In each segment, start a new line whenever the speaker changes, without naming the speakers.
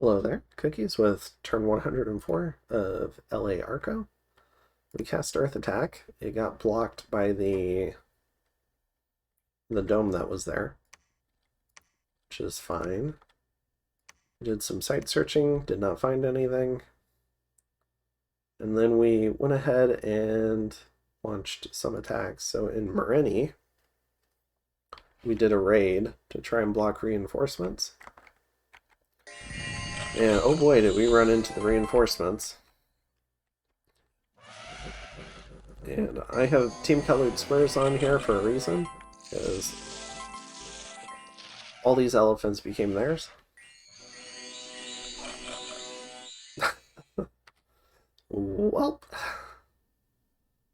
Hello there, Cookies with turn 104 of LA Arco. We cast Earth Attack. It got blocked by the dome that was there, which is fine. Did some site searching, did not find anything. And then we went ahead and launched some attacks. So in Marini, we did a raid to try and block reinforcements. And oh boy, did we run into the reinforcements. And I have team-colored spurs on here for a reason, because all these elephants became theirs. Well,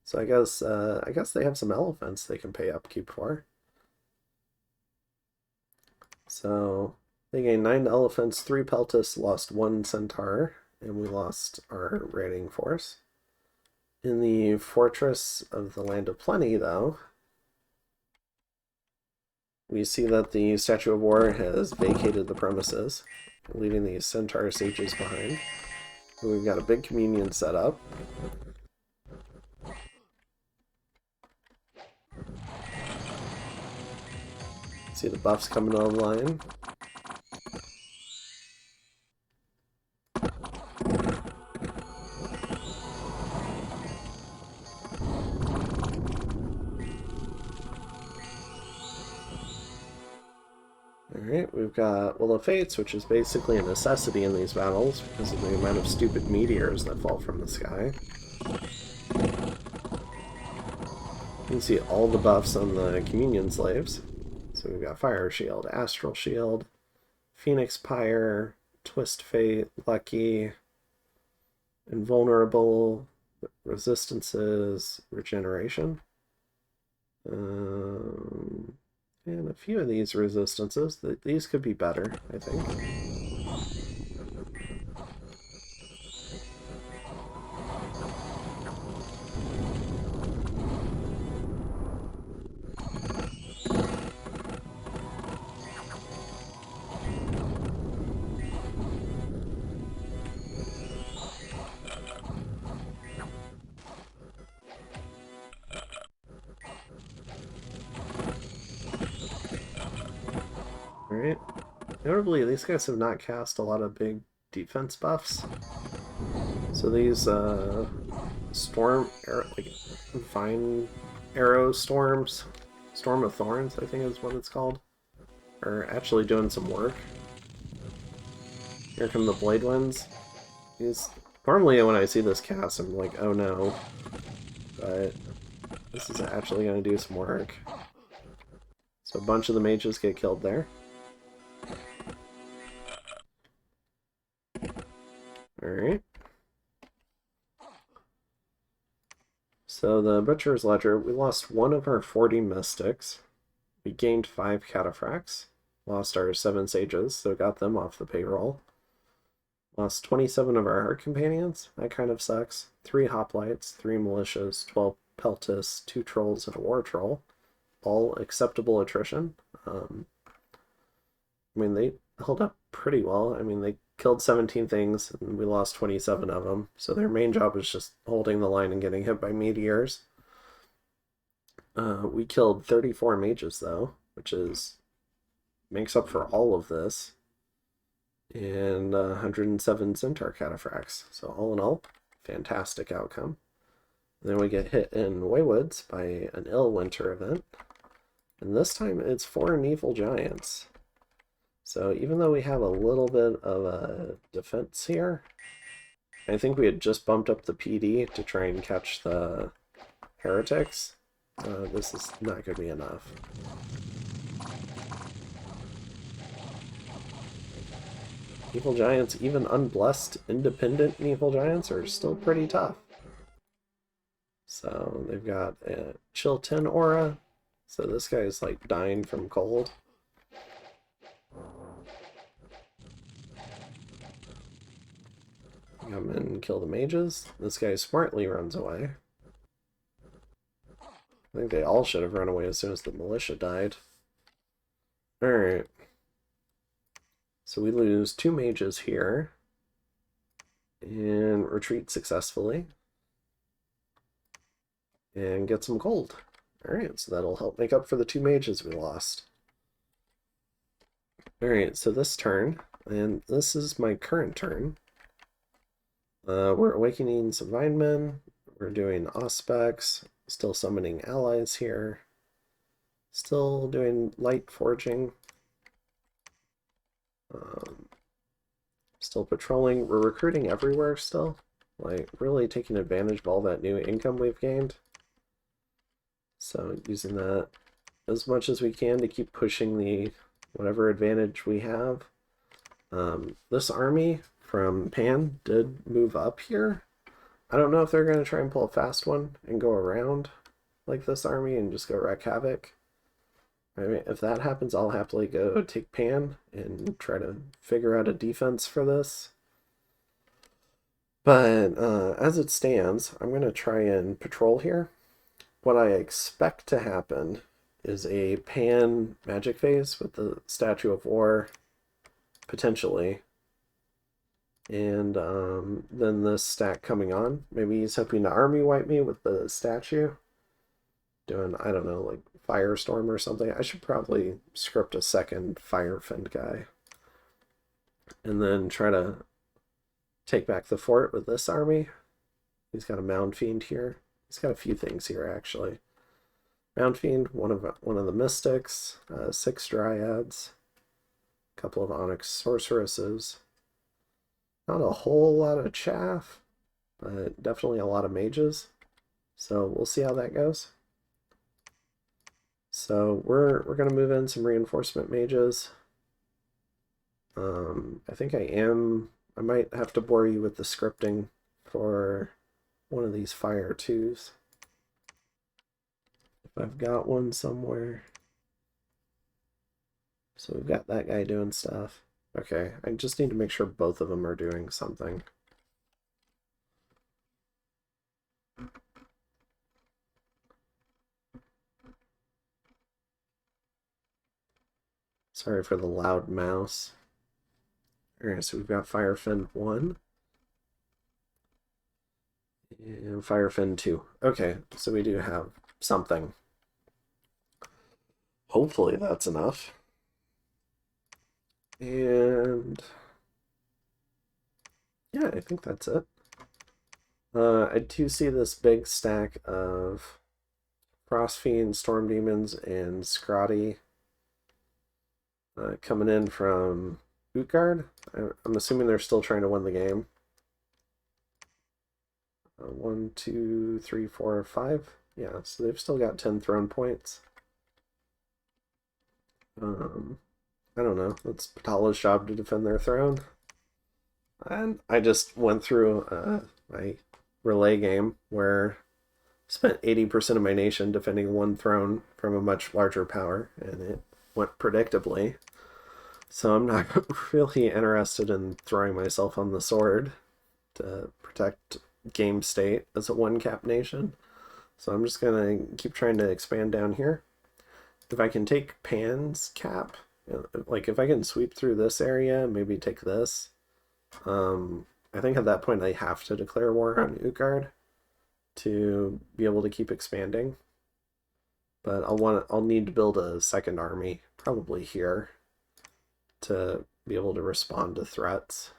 so I guess they have some elephants they can pay upkeep for. So they gained 9 elephants, 3 peltas, lost 1 centaur, and we lost our raiding force. In the Fortress of the Land of Plenty, though, we see that the Statue of War has vacated the premises, leaving these centaur sages behind. We've got a big communion set up. See the buffs coming online. Alright, we've got Will of Fates, which is basically a necessity in these battles because of the amount of stupid meteors that fall from the sky. You can see all the buffs on the Communion Slaves. So we've got Fire Shield, Astral Shield, Phoenix Pyre, Twist Fate, Lucky, Invulnerable, Resistances, Regeneration. And a few of these resistances. These could be better, I think. Alright. Notably, these guys have not cast a lot of big defense buffs. So these storm like fine arrow storms, Storm of Thorns, I think is what it's called, are actually doing some work. Here come the Blade Winds. These normally when I see this cast, I'm like, oh no, but this is actually going to do some work. So a bunch of the mages get killed there. Alright. So the Butcher's Ledger, we lost 1 of our 40 Mystics. We gained 5 Cataphracts. Lost our 7 Sages, so got them off the payroll. Lost 27 of our Heart Companions. That kind of sucks. 3 Hoplites, 3 Militias, 12 Peltas, 2 Trolls, and a War Troll. All acceptable attrition. I mean, they held up pretty well. I mean, they killed 17 things, and we lost 27 of them. So their main job was just holding the line and getting hit by meteors. We killed 34 mages, though, which makes up for all of this. And 107 centaur cataphracts. So all in all, fantastic outcome. And then we get hit in Waywoods by an ill winter event. And this time it's 4 evil giants. So even though we have a little bit of a defense here, I think we had just bumped up the PD to try and catch the heretics. This is not going to be enough. Evil giants, even unblessed, independent evil giants, are still pretty tough. So they've got a Chill 10 aura. So this guy is like dying from cold. Come and kill the mages. This guy smartly runs away. I think they all should have run away as soon as the militia died. Alright. So we lose 2 mages here and retreat successfully and get some gold. Alright, so that'll help make up for the 2 mages we lost. Alright, so this turn, and this is my current turn. We're awakening some Vinemen, we're doing Auspex, still summoning allies here, still doing light forging, still patrolling. We're recruiting everywhere still, like really taking advantage of all that new income we've gained. So using that as much as we can to keep pushing the whatever advantage we have. This army from Pan did move up here. I don't know if they're going to try and pull a fast one and go around like this army and just go wreak havoc. I mean, if that happens, I'll happily go take Pan and try to figure out a defense for this. But as it stands, I'm going to try and patrol here. What I expect to happen is a Pan magic phase with the Statue of War, potentially. And then this stack coming on. Maybe he's hoping to army wipe me with the statue. Doing, I don't know, like Firestorm or something. I should probably script a second Firefend guy. And then try to take back the fort with this army. He's got a Mound Fiend here. He's got a few things here, actually. Mound Fiend, one of the Mystics, 6 Dryads, a couple of Onyx Sorceresses. Not a whole lot of chaff, but definitely a lot of mages. So we'll see how that goes. So we're going to move in some reinforcement mages. I think I might have to bore you with the scripting for one of these Fire 2s. If I've got one somewhere. So we've got that guy doing stuff. Okay, I just need to make sure both of them are doing something. Sorry for the loud mouse. Alright, so we've got Firefend 1. And Firefend 2. Okay, so we do have something. Hopefully that's enough. And yeah, I think that's it. I do see this big stack of Frost Fiend, Storm Demons, and Scrotty coming in from Utgard. I'm assuming they're still trying to win the game. 1, 2, 3, 4, 5. Yeah, so they've still got 10 throne points. I don't know. It's Patala's job to defend their throne. And I just went through my relay game where I spent 80% of my nation defending one throne from a much larger power, and it went predictably. So I'm not really interested in throwing myself on the sword to protect game state as a one-cap nation. So I'm just going to keep trying to expand down here. If I can take Pan's cap, like if I can sweep through this area, maybe take this, I think at that point I have to declare war on Utgard to be able to keep expanding. But I'll need to build a second army, probably here, to be able to respond to threats.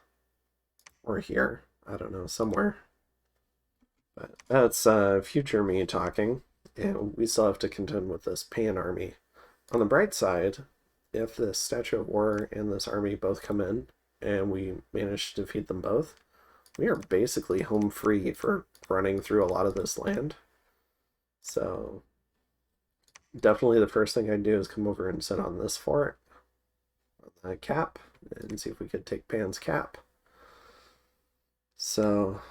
Or here, I don't know, somewhere. But that's future me talking, and we still have to contend with this Pan army. On the bright side, if the Statue of War and this army both come in, and we manage to defeat them both, we are basically home free for running through a lot of this land. So definitely the first thing I'd do is come over and sit on this fort, on that cap, and see if we could take Pan's cap. So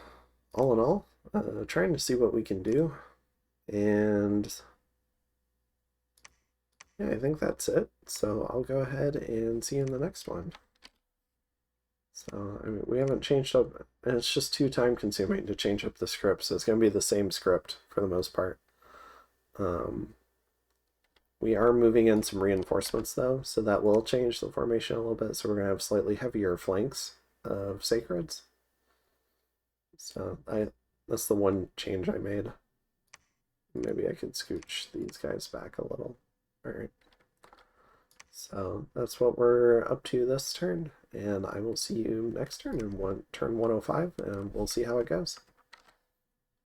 all in all, trying to see what we can do. And yeah, I think that's it. So I'll go ahead and see you in the next one. So, I mean, we haven't changed up, and it's just too time consuming to change up the script, so it's going to be the same script for the most part. We are moving in some reinforcements though, so that will change the formation a little bit. So we're going to have slightly heavier flanks of sacreds. So that's the one change I made. Maybe I could scooch these guys back a little. All right. So that's what we're up to this turn, and I will see you next turn in turn 105, and we'll see how it goes.